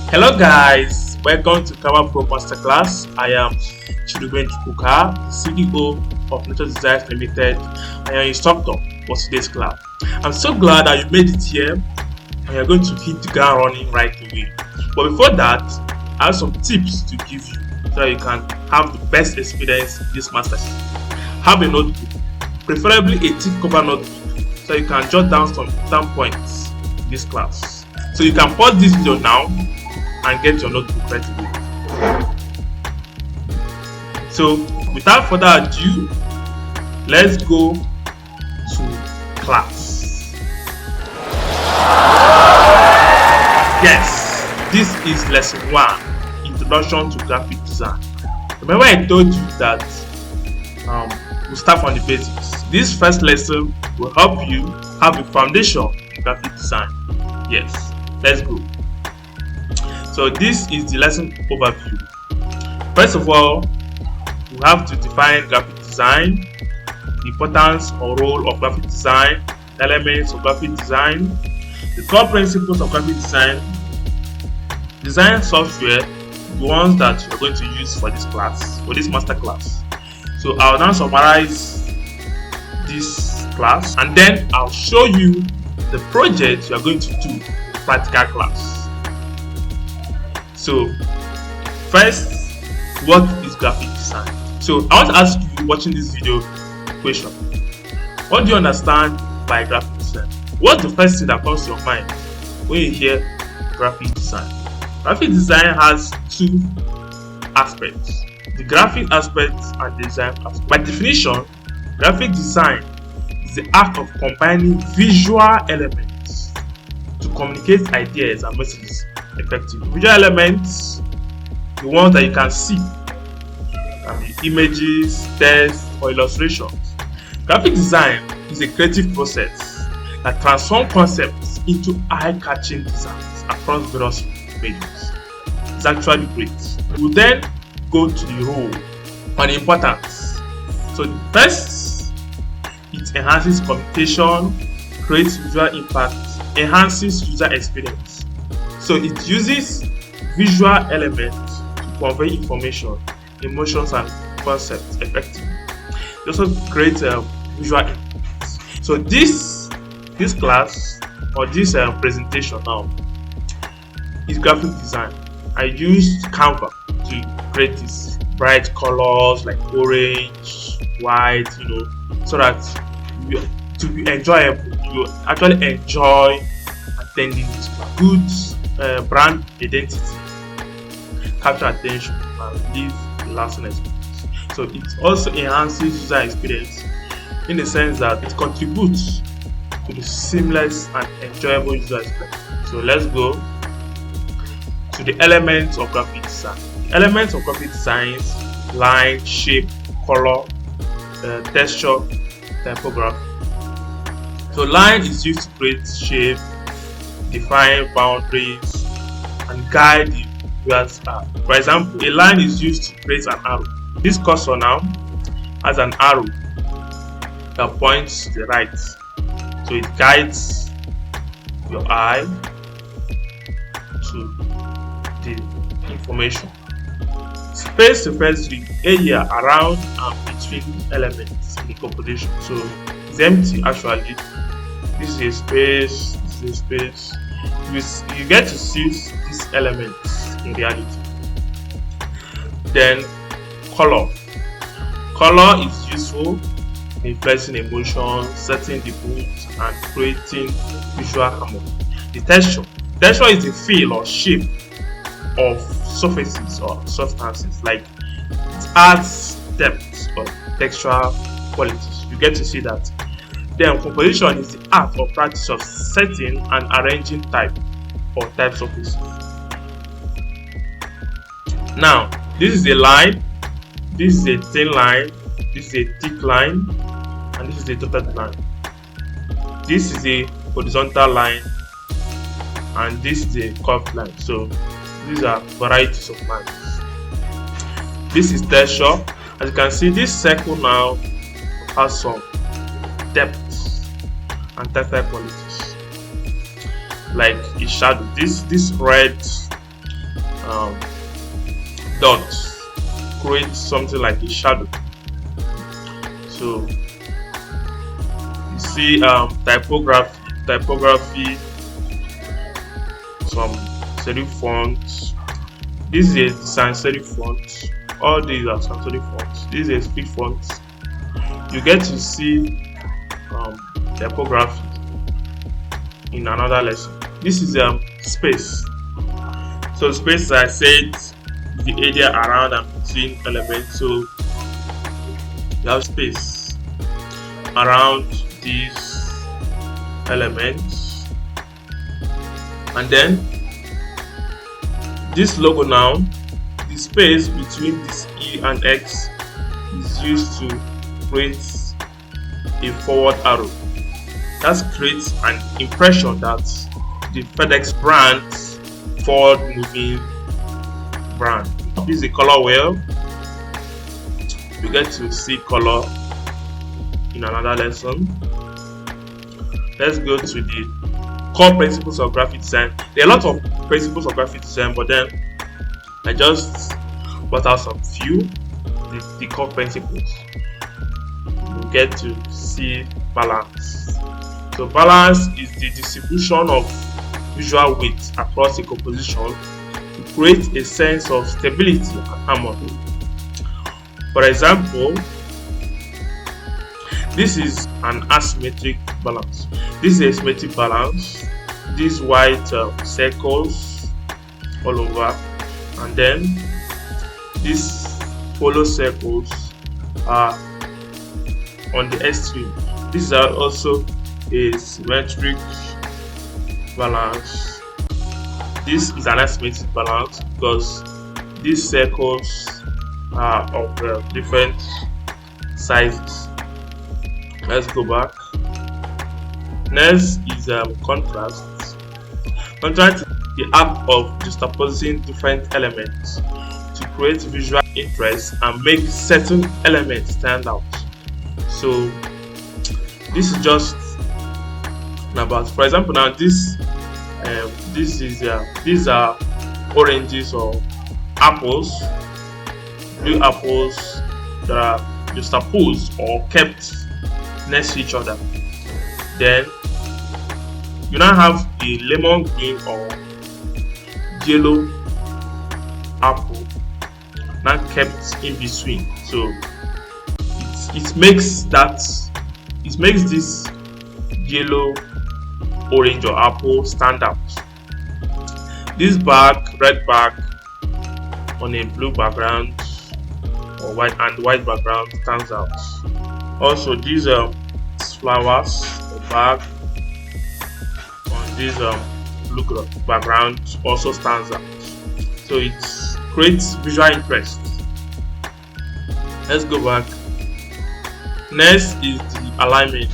Hello guys, welcome to Canva Pro Masterclass. I am Chidubem Chukwuka, CEO of Nature Designs Limited. I am your instructor for today's class. I'm so glad that you made it here and you're going to hit the ground running right away. But before that, I have some tips to give you so that you can have the best experience in this masterclass. Have a notebook, preferably a thick cover notebook, so you can jot down some important points in this class. So you can pause this video now and get your notebook right away. So without further ado, let's go to class. Yes, this is lesson 1, Introduction to Graphic Design. Remember I told you that we'll start from the basics. This first lesson will help you have a foundation in graphic design. Yes, let's go. So this is the lesson overview. First of all, we have to define graphic design, the importance or role of graphic design, elements of graphic design, the core principles of graphic design, design software, the ones that you're going to use for this class, for this master class. So I'll now summarize this class and then I'll show you the project you are going to do in practical class. So first, what is graphic design? So I want to ask you watching this video question. What do you understand by graphic design? What's the first thing that comes to your mind when you hear graphic design? Graphic design has two aspects, the graphic aspect and the design aspect. By definition, graphic design is the act of combining visual elements to communicate ideas and messages effectively. Visual elements, the ones that you can see, can be images, text, or illustrations. Graphic design is a creative process that transforms concepts into eye-catching designs across various mediums. It's actually great. We will then go to the role and importance. So first, it enhances communication, creates visual impact, enhances user experience. So it uses visual elements to convey information, emotions, and concepts effectively. It also creates visual impacts. So this class or this presentation now is graphic design. I used Canva to create these bright colors like orange, white, so that to be enjoyable, you actually enjoy attending this class. Good brand identity, capture attention, and leave a lasting experience. So it also enhances user experience in the sense that it contributes to the seamless and enjoyable user experience. So let's go to the elements of graphic design. Elements of graphic design: line, shape, color, texture, typography. So line is used to create shape, define boundaries, and guide the viewer's path. For example, a line is used to create an arrow. This cursor now has an arrow that points to the right, so it guides your eye to the information. Space refers to the area around and between elements in the composition. So it's empty actually. This is a space, this is a space. You get to see these elements in reality. Then color. Color is useful in influencing emotions, setting the mood, and creating visual harmony. The texture. Texture is the feel or shape of surfaces or substances, like it adds depth or textural qualities. You get to see that. Then composition is the art or practice of setting and arranging type or type surfaces. Now, this is a line, this is a thin line, this is a thick line, and this is a dotted line. This is a horizontal line, and this is a curved line. So these are varieties of lines. This is texture. As you can see, this circle now has some depth and textile qualities, like a shadow. This red um, dots, create something like a shadow. So you see typography, some serif fonts. This is a sans serif font. All these are sans serif fonts. This is a speed font. You get to see typography in another lesson. This is space. So space, as I said, the area around and between elements. So you have space around these elements, and then this logo now, the space between this E and X is used to create a forward arrow. That creates an impression that the FedEx brand, forward moving brand. This is a color wheel. You get to see color in another lesson. Let's go to the core principles of graphic design. There are a lot of principles of graphic design, but then I just brought out some few, the core principles. You get to see balance. So balance is the distribution of visual weight across a composition to create a sense of stability and harmony. For example, this is an asymmetric balance. This is a symmetric balance. These white circles all over, and then these follow circles are on the extreme. This is also a symmetric balance. This is an asymmetric balance because these circles are of different sizes. Let's go back. Next is contrast. Contrast is the act of juxtaposing different elements to create visual interest and make certain elements stand out. So this is just about, for example, now these are oranges or apples, blue apples that are juxtaposed or kept next to each other. Then you now have a lemon green or yellow apple now kept in between. So it makes this yellow, orange or apple stand out. This red bag on a blue background or white background stands out. Also, these flowers or bag on this blue background also stands out. So it creates visual interest. Let's go back. Next is the alignment.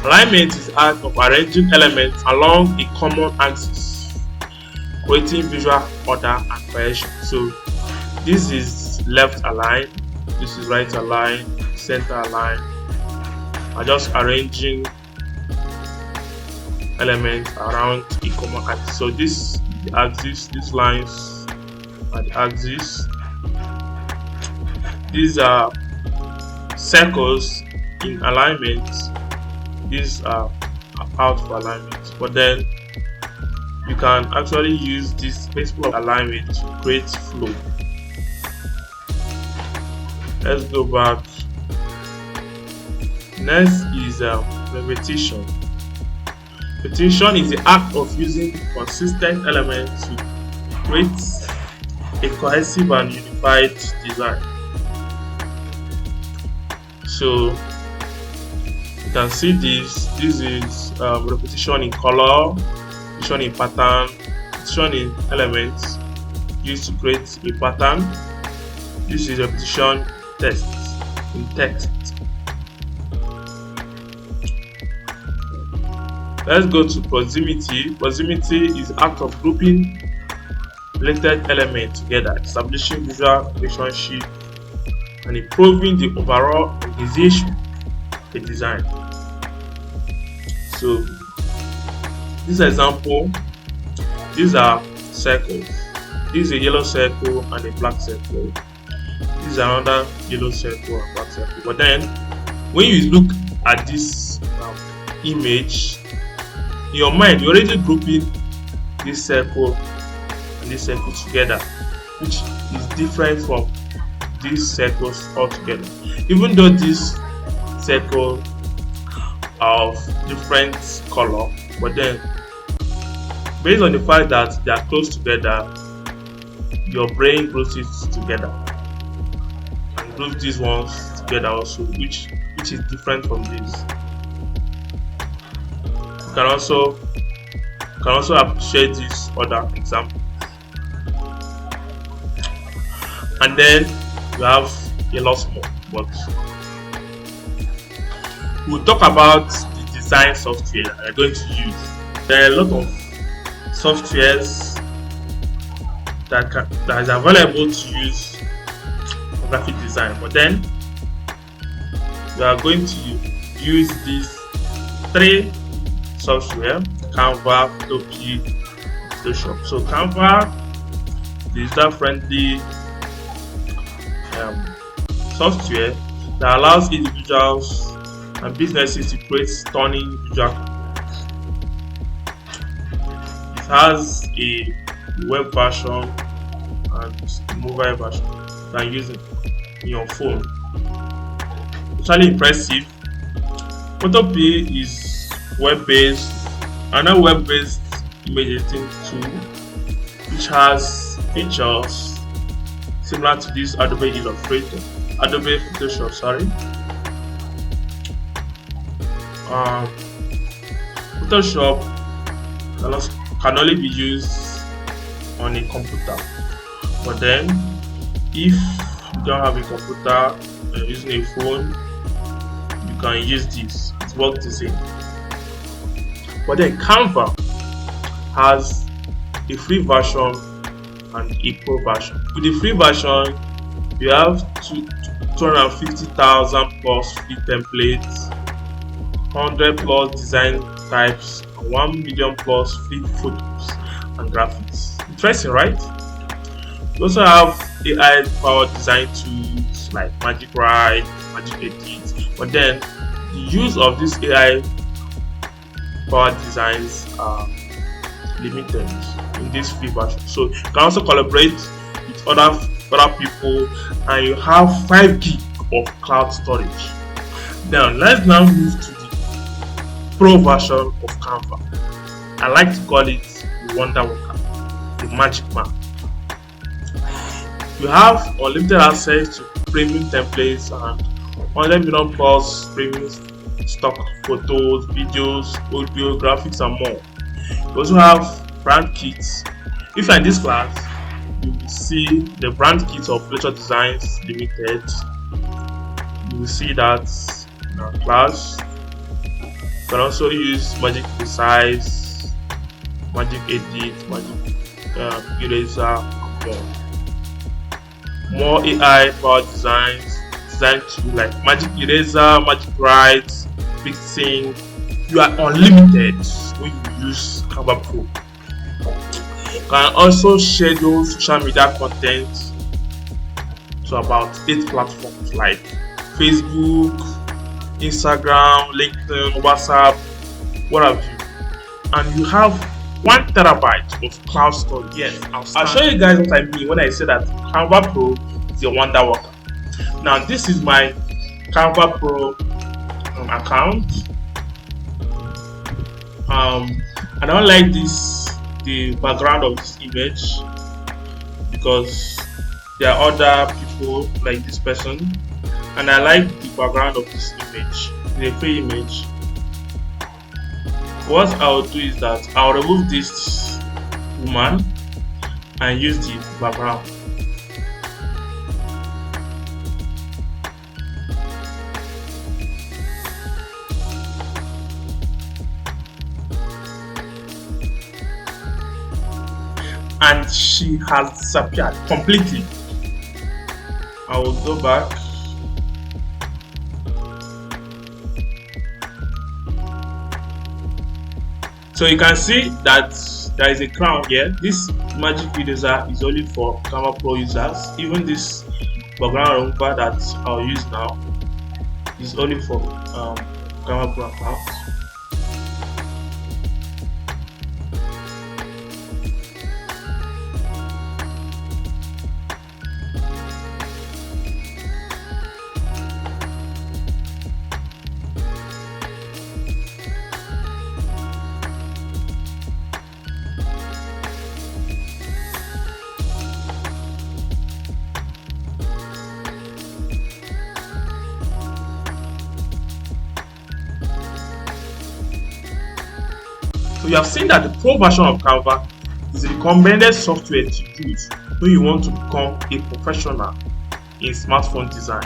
Alignment is the act of arranging elements along a common axis, creating visual order and cohesion. So this is left align, this is right align, center align. I'm just arranging elements around a common axis. So this is the axis, these lines are the axis. These are circles in alignment. These are out for alignment, but then you can actually use this principle of alignment to create flow. Let's go back. Next is repetition. Repetition is the act of using consistent elements to create a cohesive and unified design. So you can see this is repetition in color, repetition in pattern, repetition in elements used to create a pattern. This is repetition in text. Let's go to proximity. Proximity is the act of grouping related elements together, establishing visual relationship and improving the overall organization of the design. So this example, these are circles. This is a yellow circle and a black circle. This is another yellow circle and black circle. But then when you look at this image, in your mind you're already grouping this circle and this circle together, which is different from these circles altogether. Even though this circle are of different color, but then based on the fact that they are close together, your brain groups it together and groups these ones together also, which is different from this. You can also appreciate this other example. And then you have a lot more, but we'll talk about the design software that you're going to use. There are a lot of softwares that is available to use for graphic design, but then we are going to use these 3 software: Canva, Photoshop. So Canva is user friendly software that allows individuals and businesses to create stunning visual content. It has a web version and mobile version. You can use it in your phone. It's really impressive. Photopea is web-based, another web-based image editing tool which has features similar to this Adobe Photoshop. Photoshop can only be used on a computer, but then if you don't have a computer and using a phone, you can use this. It works the same. But then Canva has a free version and a pro version. With the free version, you have 250,000 plus free templates, 100 plus design types, and 1 million plus free photos and graphics. Interesting, right? You also have AI powered design tools like Magic Write, Magic Edit, but then the use of these AI powered designs are limited in this free version. So you can also collaborate with other people, and you have 5 gig of cloud storage. Now let's move to the pro version of Canva. I like to call it the Wonder Worker, the Magic Man. You have unlimited access to premium templates and 100 million plus premium stock photos, videos, audio, graphics, and more. You also have brand kits. If you're in this class, you will see the brand kit of Fletcher Designs Limited. You will see that in our class. You can also use Magic Precise, Magic Edit, Magic Eraser, and more. More AI powered designs designed to like Magic Eraser, Magic Write, Fixing. You are unlimited when you use Canva Pro. You can also schedule social media content to about 8 platforms like Facebook, Instagram, LinkedIn, WhatsApp, what have you. And you have 1 terabyte of cloud storage. Yes, I'll show you guys what I mean when I say that Canva Pro is a wonder worker. Now this is my Canva Pro account. I don't like the background of this image because there are other people like this person, and I like the background of this image. It's a free image. What I'll do is that I'll remove this woman and use the background. And she has disappeared completely. I will go back. So you can see that there is a crown here. This magic eraser is only for Canva Pro users. Even this background remover that I'll use now is only for Canva Pro account. So you have seen that the Pro version of Canva is the recommended software to use when you want to become a professional in smartphone design.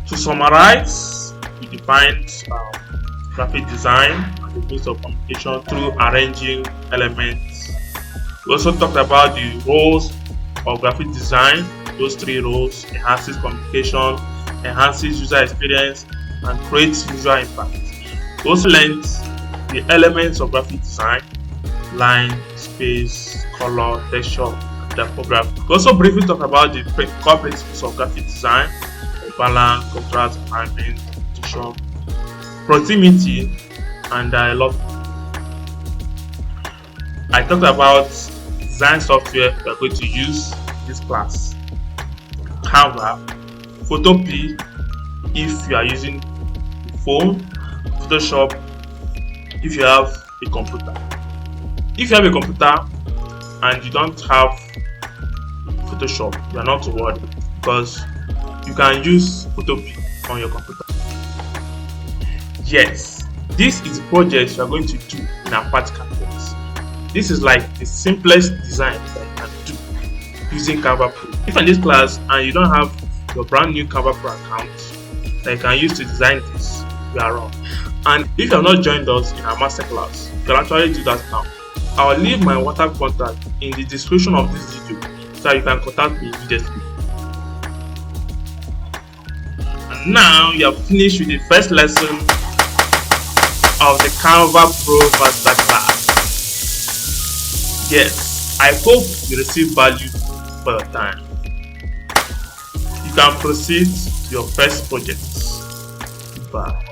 To summarize, we defined graphic design as a means of communication through arranging elements. We also talked about the roles of graphic design. Those three roles: enhances communication, enhances user experience, and creates user impact. We also learned the elements of graphic design: line, space, color, texture, and typography. We also briefly talk about the core principles of graphic design: balance, contrast, alignment, repetition, proximity, and dialogue. I talked about design software we are going to use in this class: Canva, Photopea if you are using the phone, Photoshop if you have a computer. If you have a computer and you don't have Photoshop, you are not worried, because you can use Photopea on your computer. Yes, this is the project you are going to do in our practical course. This is like the simplest design that you can do using Canva Pro. If you're in this class and you don't have your brand new Canva Pro account that you can use to design this, you are wrong. And if you have not joined us in our masterclass, you can actually do that now. I will leave my WhatsApp contact in the description of this video so that you can contact me immediately. And now you have finished with the first lesson of the Canva Pro Masterclass. Yes, I hope you receive value for your time. You can proceed to your first project. Bye.